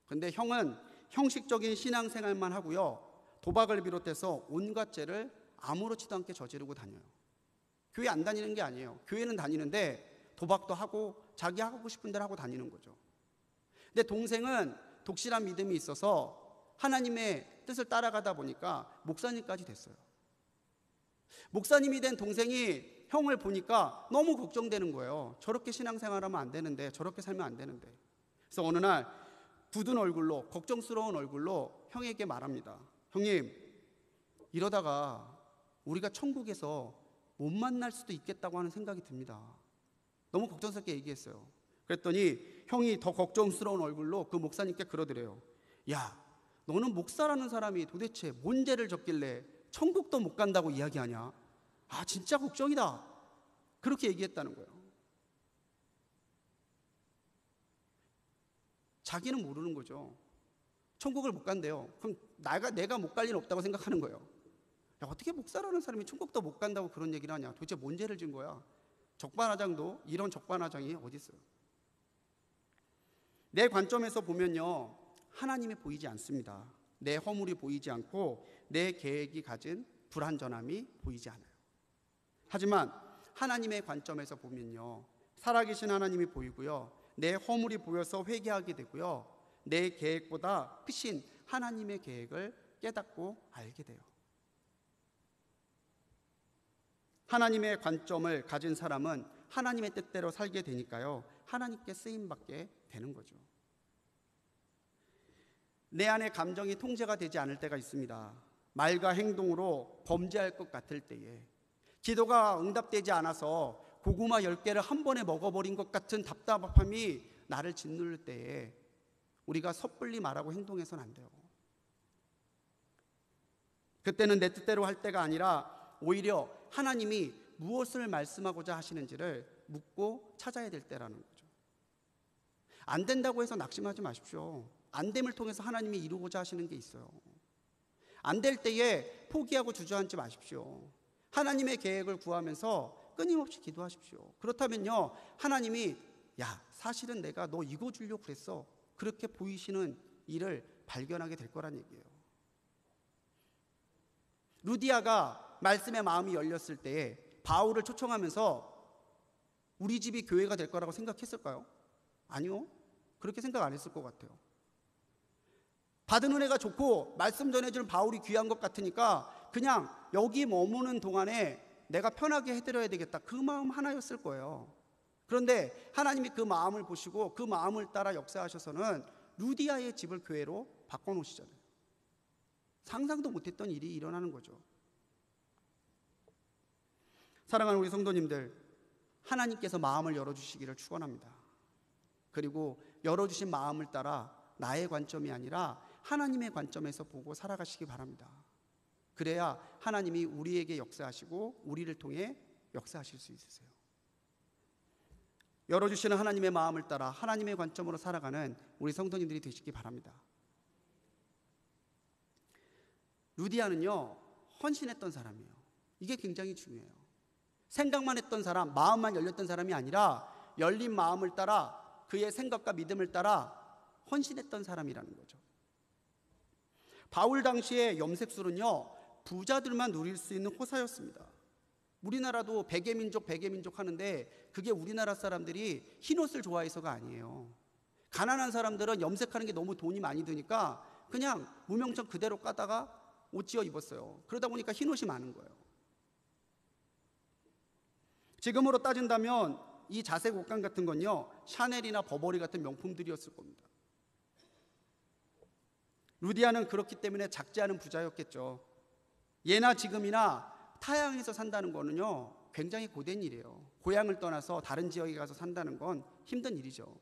근데 형은 형식적인 신앙생활만 하고요, 도박을 비롯해서 온갖 죄를 아무렇지도 않게 저지르고 다녀요. 교회 안 다니는 게 아니에요. 교회는 다니는데 도박도 하고 자기 하고 싶은 대로 하고 다니는 거죠. 근데 동생은 독실한 믿음이 있어서 하나님의 뜻을 따라가다 보니까 목사님까지 됐어요. 목사님이 된 동생이 형을 보니까 너무 걱정되는 거예요. 저렇게 신앙생활하면 안 되는데, 저렇게 살면 안 되는데. 그래서 어느 날 굳은 얼굴로, 걱정스러운 얼굴로 형에게 말합니다. 형님, 이러다가 우리가 천국에서 못 만날 수도 있겠다고 하는 생각이 듭니다. 너무 걱정스럽게 얘기했어요. 그랬더니 형이 더 걱정스러운 얼굴로 그 목사님께 그러더래요. 야, 너는 목사라는 사람이 도대체 뭔 죄를 졌길래 천국도 못 간다고 이야기하냐? 아, 진짜 걱정이다. 그렇게 얘기했다는 거예요. 자기는 모르는 거죠. 천국을 못 간대요. 그럼 내가 못 갈 리는 없다고 생각하는 거예요. 야, 어떻게 목사라는 사람이 천국도 못 간다고 그런 얘기를 하냐? 도대체 뭔 죄를 진 거야? 적반하장도 이런 적반하장이 어디 있어요? 내 관점에서 보면요, 하나님이 보이지 않습니다. 내 허물이 보이지 않고 내 계획이 가진 불완전함이 보이지 않아요. 하지만 하나님의 관점에서 보면요, 살아계신 하나님이 보이고요, 내 허물이 보여서 회개하게 되고요, 내 계획보다 크신 하나님의 계획을 깨닫고 알게 돼요. 하나님의 관점을 가진 사람은 하나님의 뜻대로 살게 되니까요, 하나님께 쓰임받게 되는 거죠. 내 안의 감정이 통제가 되지 않을 때가 있습니다. 말과 행동으로 범죄할 것 같을 때에, 기도가 응답되지 않아서 고구마 10개를 한 번에 먹어버린 것 같은 답답함이 나를 짓누를 때에 우리가 섣불리 말하고 행동해서는 안 돼요. 그때는 내 뜻대로 할 때가 아니라 오히려 하나님이 무엇을 말씀하고자 하시는지를 묻고 찾아야 될 때라는 거죠. 안 된다고 해서 낙심하지 마십시오. 안 됨을 통해서 하나님이 이루고자 하시는 게 있어요. 안 될 때에 포기하고 주저앉지 마십시오. 하나님의 계획을 구하면서 끊임없이 기도하십시오. 그렇다면요, 하나님이 야, 사실은 내가 너 이거 주려고 그랬어, 그렇게 보이시는 일을 발견하게 될 거란 얘기예요. 루디아가 말씀의 마음이 열렸을 때에 바울을 초청하면서 우리 집이 교회가 될 거라고 생각했을까요? 아니요, 그렇게 생각 안 했을 것 같아요. 받은 은혜가 좋고 말씀 전해주는 바울이 귀한 것 같으니까 그냥 여기 머무는 동안에 내가 편하게 해드려야 되겠다, 그 마음 하나였을 거예요. 그런데 하나님이 그 마음을 보시고 그 마음을 따라 역사하셔서는 루디아의 집을 교회로 바꿔놓으시잖아요. 상상도 못했던 일이 일어나는 거죠. 사랑하는 우리 성도님들, 하나님께서 마음을 열어주시기를 축원합니다. 그리고 열어주신 마음을 따라 나의 관점이 아니라 하나님의 관점에서 보고 살아가시기 바랍니다. 그래야 하나님이 우리에게 역사하시고 우리를 통해 역사하실 수 있으세요. 열어주시는 하나님의 마음을 따라 하나님의 관점으로 살아가는 우리 성도님들이 되시기 바랍니다. 루디아는요, 헌신했던 사람이에요. 이게 굉장히 중요해요. 생각만 했던 사람, 마음만 열렸던 사람이 아니라 열린 마음을 따라 그의 생각과 믿음을 따라 헌신했던 사람이라는 거죠. 바울 당시의 염색술은요, 부자들만 누릴 수 있는 호사였습니다. 우리나라도 백의민족 하는데 그게 우리나라 사람들이 흰옷을 좋아해서가 아니에요. 가난한 사람들은 염색하는 게 너무 돈이 많이 드니까 그냥 무명청 그대로 까다가 옷 지어 입었어요. 그러다 보니까 흰옷이 많은 거예요. 지금으로 따진다면 이 자색 옷감 같은 건요, 샤넬이나 버버리 같은 명품들이었을 겁니다. 루디아는 그렇기 때문에 작지 않은 부자였겠죠. 예나 지금이나 타향에서 산다는 거는요, 굉장히 고된 일이에요. 고향을 떠나서 다른 지역에 가서 산다는 건 힘든 일이죠.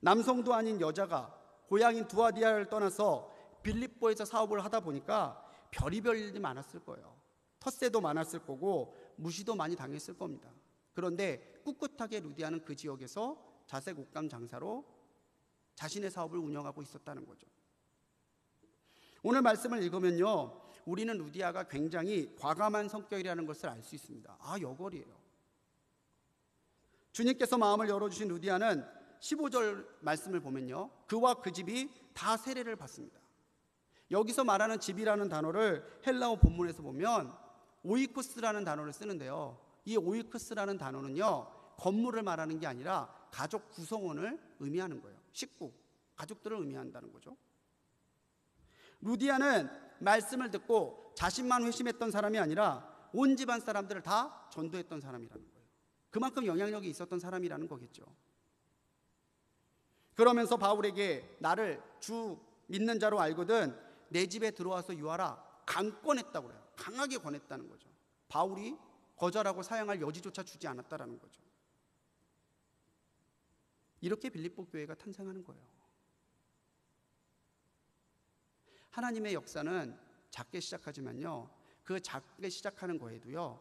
남성도 아닌 여자가 고향인 두아디아를 떠나서 빌립보에서 사업을 하다 보니까 별의별 일이 많았을 거예요. 텃세도 많았을 거고 무시도 많이 당했을 겁니다. 그런데 꿋꿋하게 루디아는 그 지역에서 자색 옷감 장사로 자신의 사업을 운영하고 있었다는 거죠. 오늘 말씀을 읽으면요, 우리는 루디아가 굉장히 과감한 성격이라는 것을 알 수 있습니다. 아, 여걸이에요. 주님께서 마음을 열어주신 루디아는 15절 말씀을 보면요, 그와 그 집이 다 세례를 받습니다. 여기서 말하는 집이라는 단어를 헬라어 본문에서 보면 오이쿠스라는 단어를 쓰는데요, 이 오이쿠스라는 단어는요, 건물을 말하는 게 아니라 가족 구성원을 의미하는 거예요. 식구, 가족들을 의미한다는 거죠. 루디아는 말씀을 듣고 자신만 회심했던 사람이 아니라 온 집안 사람들을 다 전도했던 사람이라는 거예요. 그만큼 영향력이 있었던 사람이라는 거겠죠. 그러면서 바울에게 나를 주 믿는 자로 알거든 내 집에 들어와서 유하라 강권했다고 그래요. 강하게 권했다는 거죠. 바울이 거절하고 사양할 여지조차 주지 않았다라는 거죠. 이렇게 빌립보 교회가 탄생하는 거예요. 하나님의 역사는 작게 시작하지만요, 그 작게 시작하는 거에도요,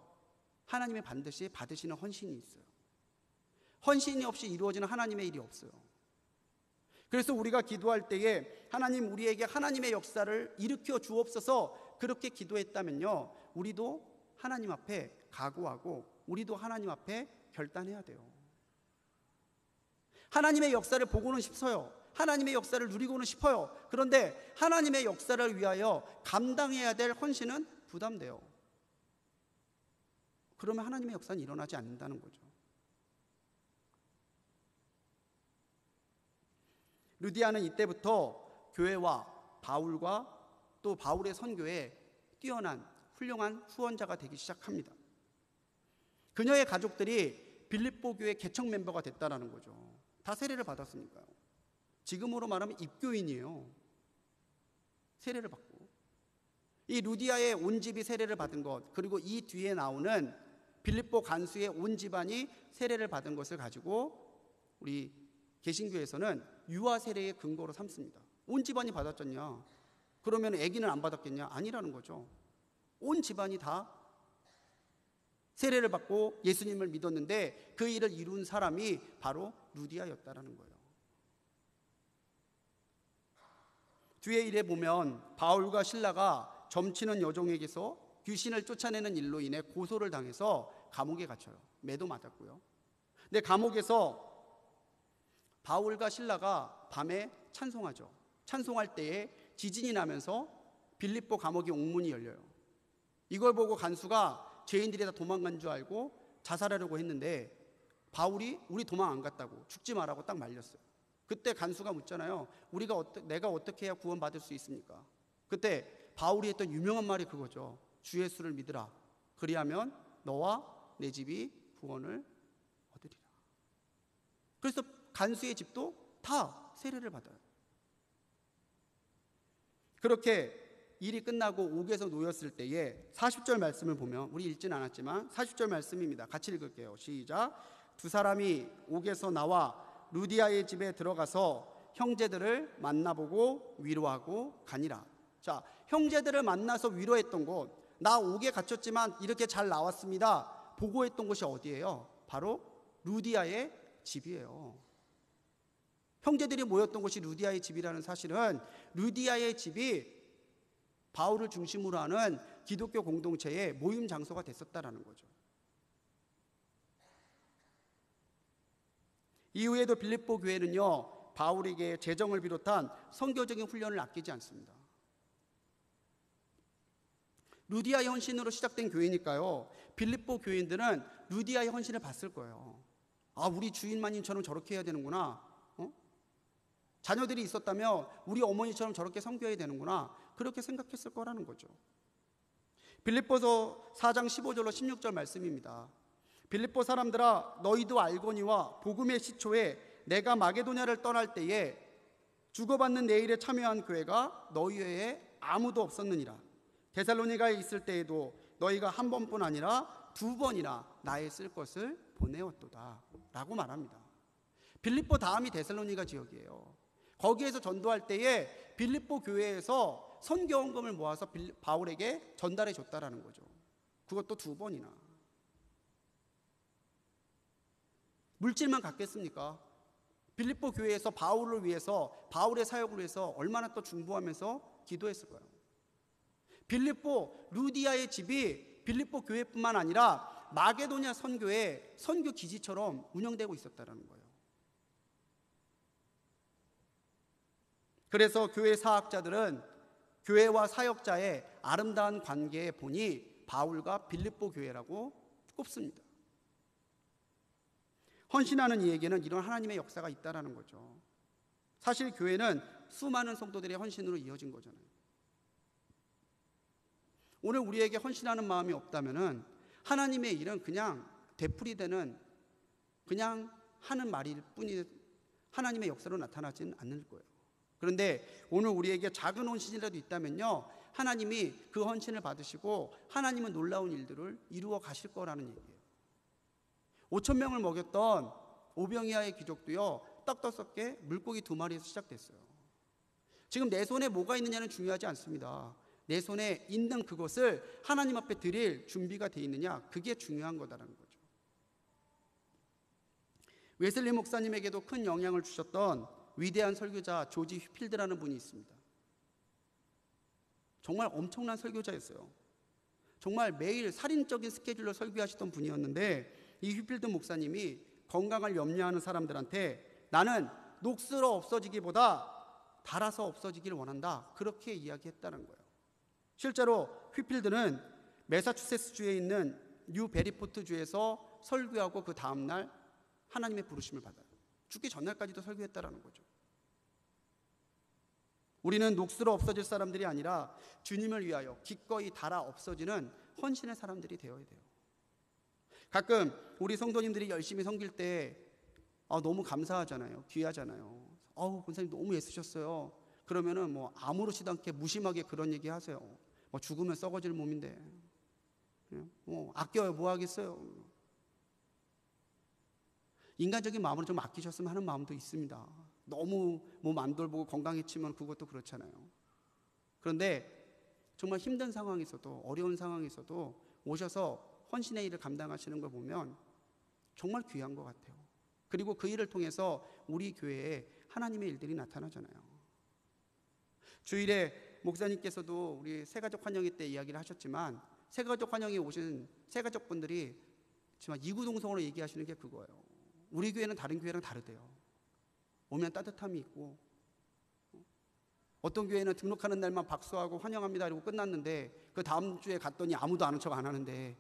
하나님의 반드시 받으시는 헌신이 있어요. 헌신이 없이 이루어지는 하나님의 일이 없어요. 그래서 우리가 기도할 때에 하나님 우리에게 하나님의 역사를 일으켜 주옵소서 그렇게 기도했다면요, 우리도 하나님 앞에 각오하고 우리도 하나님 앞에 결단해야 돼요. 하나님의 역사를 보고는 싶어요. 하나님의 역사를 누리고는 싶어요. 그런데 하나님의 역사를 위하여 감당해야 될 헌신은 부담돼요. 그러면 하나님의 역사는 일어나지 않는다는 거죠. 루디아는 이때부터 교회와 바울과 또 바울의 선교에 뛰어난 훌륭한 후원자가 되기 시작합니다. 그녀의 가족들이 빌립보 교회 개척 멤버가 됐다는 거죠. 다 세례를 받았으니까요. 지금으로 말하면 입교인이에요. 세례를 받고. 이 루디아의 온 집이 세례를 받은 것, 그리고 이 뒤에 나오는 빌립보 간수의 온 집안이 세례를 받은 것을 가지고 우리 개신교에서는 유아 세례의 근거로 삼습니다. 온 집안이 받았잖냐? 그러면 아기는 안 받았겠냐? 아니라는 거죠. 온 집안이 다 세례를 받고 예수님을 믿었는데 그 일을 이룬 사람이 바로 루디아였다라는 거예요. 뒤에 일에 보면 바울과 실라가 점치는 여종에게서 귀신을 쫓아내는 일로 인해 고소를 당해서 감옥에 갇혀요. 매도 맞았고요. 근데 감옥에서 바울과 실라가 밤에 찬송하죠. 찬송할 때에 지진이 나면서 빌립보 감옥의 옥문이 열려요. 이걸 보고 간수가 죄인들이 다 도망간 줄 알고 자살하려고 했는데 바울이 우리 도망 안 갔다고, 죽지 마라고 딱 말렸어요. 그때 간수가 묻잖아요. 내가 어떻게 해야 구원받을 수 있습니까? 그때 바울이 했던 유명한 말이 그거죠. 주 예수를 믿으라. 그리하면 너와 내 집이 구원을 얻으리라. 그래서 간수의 집도 다 세례를 받아요. 그렇게 일이 끝나고 옥에서 놓였을 때에 40절 말씀을 보면, 우리 읽진 않았지만 40절 말씀입니다. 같이 읽을게요. 시작. 두 사람이 옥에서 나와 루디아의 집에 들어가서 형제들을 만나보고 위로하고 가니라. 자, 형제들을 만나서 위로했던 곳, 나 옥에 갇혔지만 이렇게 잘 나왔습니다, 보고했던 곳이 어디예요? 바로 루디아의 집이에요. 형제들이 모였던 곳이 루디아의 집이라는 사실은 루디아의 집이 바울을 중심으로 하는 기독교 공동체의 모임 장소가 됐었다라는 거죠. 이후에도 빌립보 교회는요, 바울에게 재정을 비롯한 선교적인 훈련을 아끼지 않습니다. 루디아의 헌신으로 시작된 교회니까요, 빌립보 교인들은 루디아의 헌신을 봤을 거예요. 아, 우리 주인마님처럼 저렇게 해야 되는구나. 자녀들이 있었다면 우리 어머니처럼 저렇게 섬겨야 되는구나. 그렇게 생각했을 거라는 거죠. 빌립보서 4장 15절로 16절 말씀입니다. 빌립보 사람들아, 너희도 알거니와 복음의 시초에 내가 마게도냐를 떠날 때에 주고받는 내 일에 참여한 교회가 너희 외에 아무도 없었느니라. 데살로니가에 있을 때에도 너희가 한 번뿐 아니라 두 번이나 나의 쓸 것을 보내었도다 라고 말합니다. 빌립보 다음이 데살로니가 지역이에요. 거기에서 전도할 때에 빌립보 교회에서 선교원금을 모아서 바울에게 전달해 줬다라는 거죠. 그것도 두 번이나. 물질만 갖겠습니까? 빌립보 교회에서 바울을 위해서, 바울의 사역을 위해서 얼마나 또 중보하면서 기도했을 거예요. 빌립보 루디아의 집이 빌립보 교회뿐만 아니라 마게도냐 선교의 선교 기지처럼 운영되고 있었다는 거예요. 그래서 교회 사학자들은 교회와 사역자의 아름다운 관계의 본이 바울과 빌립보 교회라고 꼽습니다. 헌신하는 이에게는 이런 하나님의 역사가 있다는 거죠. 사실 교회는 수많은 성도들의 헌신으로 이어진 거잖아요. 오늘 우리에게 헌신하는 마음이 없다면은 하나님의 일은 그냥 되풀이되는, 그냥 하는 말일 뿐이 하나님의 역사로 나타나지는 않을 거예요. 그런데 오늘 우리에게 작은 헌신이라도 있다면요, 하나님이 그 헌신을 받으시고 하나님은 놀라운 일들을 이루어 가실 거라는 얘기예요. 5,000명을 먹였던 오병이어의 기적도요, 떡 5개, 물고기 2마리에서 시작됐어요. 지금 내 손에 뭐가 있느냐는 중요하지 않습니다. 내 손에 있는 그것을 하나님 앞에 드릴 준비가 되어 있느냐, 그게 중요한 거다라는 거죠. 웨슬리 목사님에게도 큰 영향을 주셨던 위대한 설교자 조지 휘필드라는 분이 있습니다. 정말 엄청난 설교자였어요. 정말 매일 살인적인 스케줄로 설교하시던 분이었는데, 이 휘필드 목사님이 건강을 염려하는 사람들한테 나는 녹슬어 없어지기보다 닳아서 없어지기를 원한다, 그렇게 이야기했다는 거예요. 실제로 휘필드는 매사추세츠주에 있는 뉴 베리포트 주에서 설교하고 그 다음날 하나님의 부르심을 받아요. 죽기 전날까지도 설교했다라는 거죠. 우리는 녹슬어 없어질 사람들이 아니라 주님을 위하여 기꺼이 닳아 없어지는 헌신의 사람들이 되어야 돼요. 가끔 우리 성도님들이 열심히 섬길 때 너무 감사하잖아요. 귀하잖아요. 권사님 너무 애쓰셨어요. 그러면은 뭐 아무렇지도 않게 무심하게 그런 얘기 하세요. 죽으면 썩어질 몸인데 아껴요, 뭐 하겠어요. 인간적인 마음으로 좀 아끼셨으면 하는 마음도 있습니다. 너무 몸 안 돌보고 건강해지면 그것도 그렇잖아요. 그런데 정말 힘든 상황에서도, 어려운 상황에서도 오셔서 헌신의 일을 감당하시는 걸 보면 정말 귀한 것 같아요. 그리고 그 일을 통해서 우리 교회에 하나님의 일들이 나타나잖아요. 주일에 목사님께서도 우리 새가족 환영회 때 이야기를 하셨지만, 새가족 환영회 오신 새가족분들이 정말 이구동성으로 얘기하시는 게 그거예요. 우리 교회는 다른 교회랑 다르대요. 오면 따뜻함이 있고, 어떤 교회는 등록하는 날만 박수하고 환영합니다 이러고 끝났는데 그 다음 주에 갔더니 아무도 아는 척 안 하는데,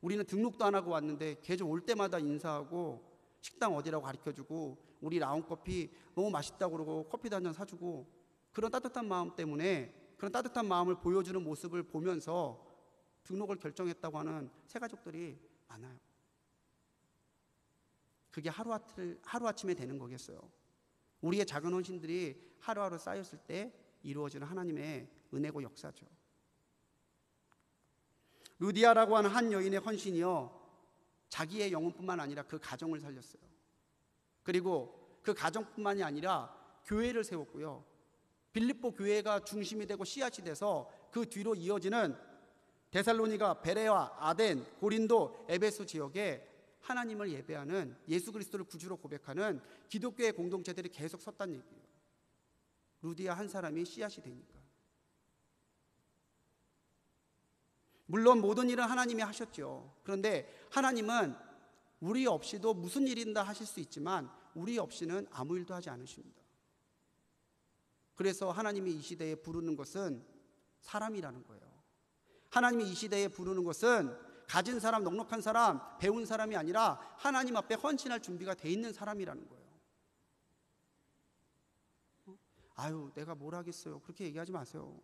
우리는 등록도 안 하고 왔는데 계속 올 때마다 인사하고 식당 어디라고 가르쳐주고 우리 라운커피 너무 맛있다고 그러고 커피도 한 잔 사주고, 그런 따뜻한 마음 때문에, 그런 따뜻한 마음을 보여주는 모습을 보면서 등록을 결정했다고 하는 새가족들이 많아요. 그게 하루아침에 되는 거겠어요. 우리의 작은 헌신들이 하루하루 쌓였을 때 이루어지는 하나님의 은혜고 역사죠. 루디아라고 하는 한 여인의 헌신이요, 자기의 영혼뿐만 아니라 그 가정을 살렸어요. 그리고 그 가정뿐만이 아니라 교회를 세웠고요, 빌립보 교회가 중심이 되고 씨앗이 돼서 그 뒤로 이어지는 데살로니가, 베레와, 아덴, 고린도, 에베소 지역에 하나님을 예배하는, 예수 그리스도를 구주로 고백하는 기독교의 공동체들이 계속 섰다는 얘기예요. 루디아 한 사람이 씨앗이 되니까. 물론 모든 일은 하나님이 하셨죠. 그런데 하나님은 우리 없이도 무슨 일이든 다 하실 수 있지만 우리 없이는 아무 일도 하지 않으십니다. 그래서 하나님이 이 시대에 부르는 것은 사람이라는 거예요. 하나님이 이 시대에 부르는 것은 가진 사람, 넉넉한 사람, 배운 사람이 아니라 하나님 앞에 헌신할 준비가 돼 있는 사람이라는 거예요. 내가 뭘 하겠어요, 그렇게 얘기하지 마세요.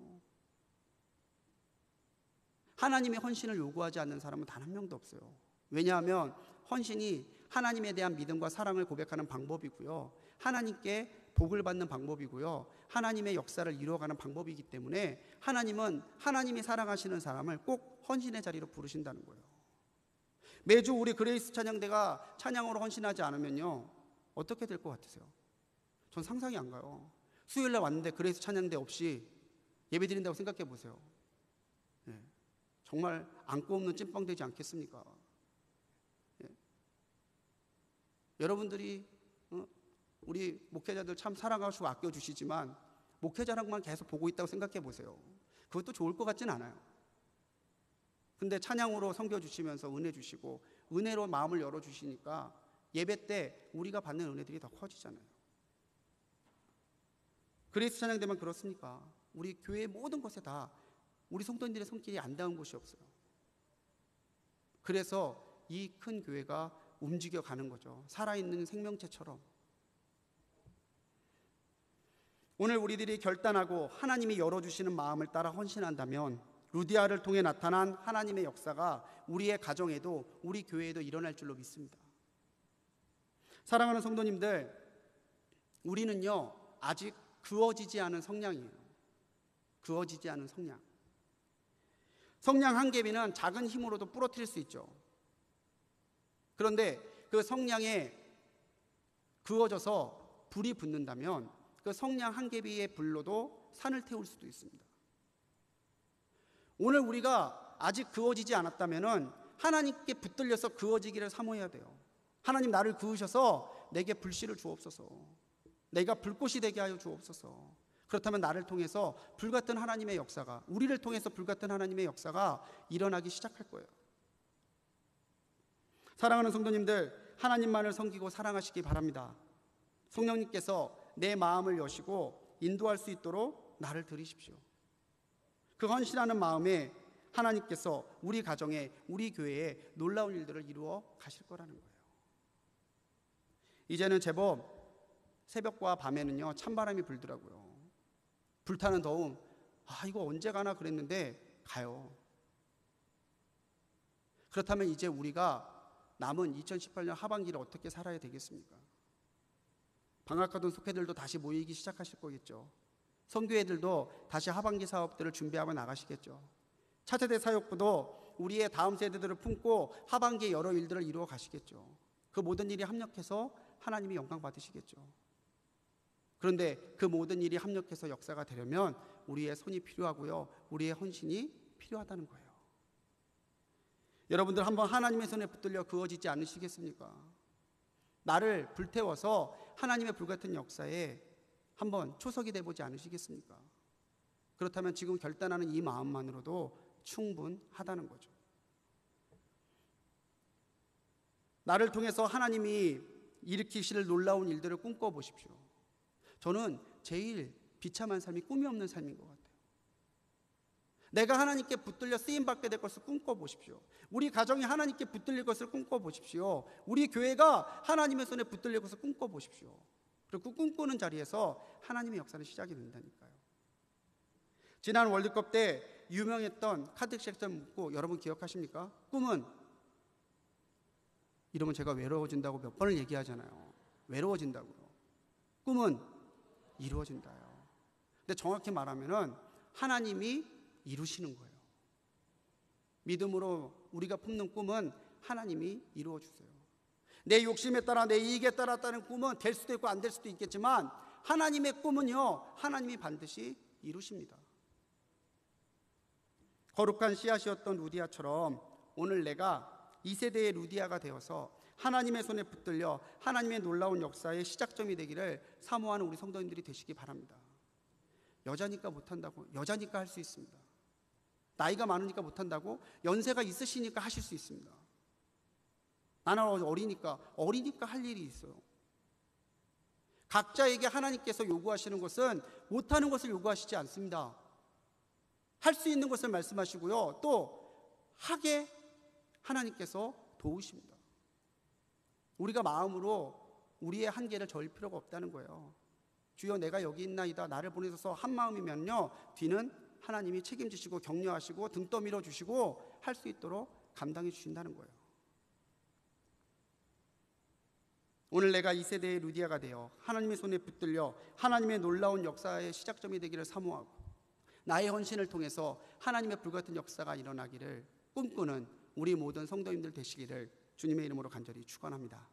하나님의 헌신을 요구하지 않는 사람은 단 한 명도 없어요. 왜냐하면 헌신이 하나님에 대한 믿음과 사랑을 고백하는 방법이고요, 하나님께 복을 받는 방법이고요, 하나님의 역사를 이루어가는 방법이기 때문에 하나님은 하나님이 사랑하시는 사람을 꼭 헌신의 자리로 부르신다는 거예요. 매주 우리 그레이스 찬양대가 찬양으로 헌신하지 않으면요, 어떻게 될 것 같으세요? 전 상상이 안 가요. 수요일날 왔는데 그레이스 찬양대 없이 예배 드린다고 생각해 보세요. 정말 안고 없는 찐빵 되지 않겠습니까? 여러분들이 우리 목회자들 참 사랑하시고 아껴주시지만 목회자랑만 계속 보고 있다고 생각해 보세요. 그것도 좋을 것 같진 않아요. 근데 찬양으로 섬겨주시면서 은혜 주시고 은혜로 마음을 열어주시니까 예배 때 우리가 받는 은혜들이 더 커지잖아요. 그리스 찬양대만 그렇습니까? 우리 교회의 모든 것에 다 우리 성도님들의 손길이 안 닿은 곳이 없어요. 그래서 이 큰 교회가 움직여가는 거죠. 살아있는 생명체처럼. 오늘 우리들이 결단하고 하나님이 열어주시는 마음을 따라 헌신한다면 루디아를 통해 나타난 하나님의 역사가 우리의 가정에도 우리 교회에도 일어날 줄로 믿습니다. 사랑하는 성도님들, 우리는요 아직 그어지지 않은 성량이에요. 그어지지 않은 성량. 성냥 한 개비는 작은 힘으로도 부러뜨릴 수 있죠. 그런데 그 성냥에 그어져서 불이 붙는다면 그 성냥 한 개비의 불로도 산을 태울 수도 있습니다. 오늘 우리가 아직 그어지지 않았다면 하나님께 붙들려서 그어지기를 사모해야 돼요. 하나님, 나를 그으셔서 내게 불씨를 주옵소서. 내가 불꽃이 되게 하여 주옵소서. 그렇다면 나를 통해서 불같은 하나님의 역사가, 우리를 통해서 불같은 하나님의 역사가 일어나기 시작할 거예요. 사랑하는 성도님들, 하나님만을 섬기고 사랑하시기 바랍니다. 성령님께서 내 마음을 여시고 인도할 수 있도록 나를 들이십시오. 그 헌신하는 마음에 하나님께서 우리 가정에, 우리 교회에 놀라운 일들을 이루어 가실 거라는 거예요. 이제는 제법 새벽과 밤에는요 찬바람이 불더라고요. 불타는 더움, 이거 언제 가나 그랬는데 가요. 그렇다면 이제 우리가 남은 2018년 하반기를 어떻게 살아야 되겠습니까? 방학하던 속회들도 다시 모이기 시작하실 거겠죠. 선교회들도 다시 하반기 사업들을 준비하고 나가시겠죠. 차세대 사역부도 우리의 다음 세대들을 품고 하반기에 여러 일들을 이루어 가시겠죠. 그 모든 일이 합력해서 하나님이 영광 받으시겠죠. 그런데 그 모든 일이 합력해서 역사가 되려면 우리의 손이 필요하고요, 우리의 헌신이 필요하다는 거예요. 여러분들 한번 하나님의 손에 붙들려 그어지지 않으시겠습니까? 나를 불태워서 하나님의 불같은 역사에 한번 초석이 돼보지 않으시겠습니까? 그렇다면 지금 결단하는 이 마음만으로도 충분하다는 거죠. 나를 통해서 하나님이 일으키실 놀라운 일들을 꿈꿔보십시오. 저는 제일 비참한 삶이 꿈이 없는 삶인 것 같아요. 내가 하나님께 붙들려 쓰임받게 될 것을 꿈꿔보십시오. 우리 가정이 하나님께 붙들릴 것을 꿈꿔보십시오. 우리 교회가 하나님의 손에 붙들릴 것을 꿈꿔보십시오. 그리고 그 꿈꾸는 자리에서 하나님의 역사는 시작이 된다니까요. 지난 월드컵 때 유명했던 카드 섹션 묻고 여러분 기억하십니까? 꿈은, 이러면 제가 외로워진다고 몇 번을 얘기하잖아요. 외로워진다고요. 꿈은 이루어진다요. 근데 정확히 말하면은 하나님이 이루시는 거예요. 믿음으로 우리가 품는 꿈은 하나님이 이루어 주세요. 내 욕심에 따라, 내 이익에 따랐다는 꿈은 될 수도 있고 안 될 수도 있겠지만 하나님의 꿈은요, 하나님이 반드시 이루십니다. 거룩한 씨앗이었던 루디아처럼 오늘 내가 이 세대의 루디아가 되어서 하나님의 손에 붙들려 하나님의 놀라운 역사의 시작점이 되기를 사모하는 우리 성도님들이 되시기 바랍니다. 여자니까 못한다고, 여자니까 할 수 있습니다. 나이가 많으니까 못한다고, 연세가 있으시니까 하실 수 있습니다. 나는 어리니까 할 일이 있어요. 각자에게 하나님께서 요구하시는 것은 못하는 것을 요구하시지 않습니다. 할 수 있는 것을 말씀하시고요, 또 하게 하나님께서 도우십니다. 우리가 마음으로 우리의 한계를 저을 필요가 없다는 거예요. 주여 내가 여기 있나이다, 나를 보내셔서 한 마음이면요, 뒤는 하나님이 책임지시고 격려하시고 등 떠밀어 주시고 할 수 있도록 감당해 주신다는 거예요. 오늘 내가 이 세대의 루디아가 되어 하나님의 손에 붙들려 하나님의 놀라운 역사의 시작점이 되기를 사모하고 나의 헌신을 통해서 하나님의 불같은 역사가 일어나기를 꿈꾸는 우리 모든 성도님들 되시기를 주님의 이름으로 간절히 축원합니다.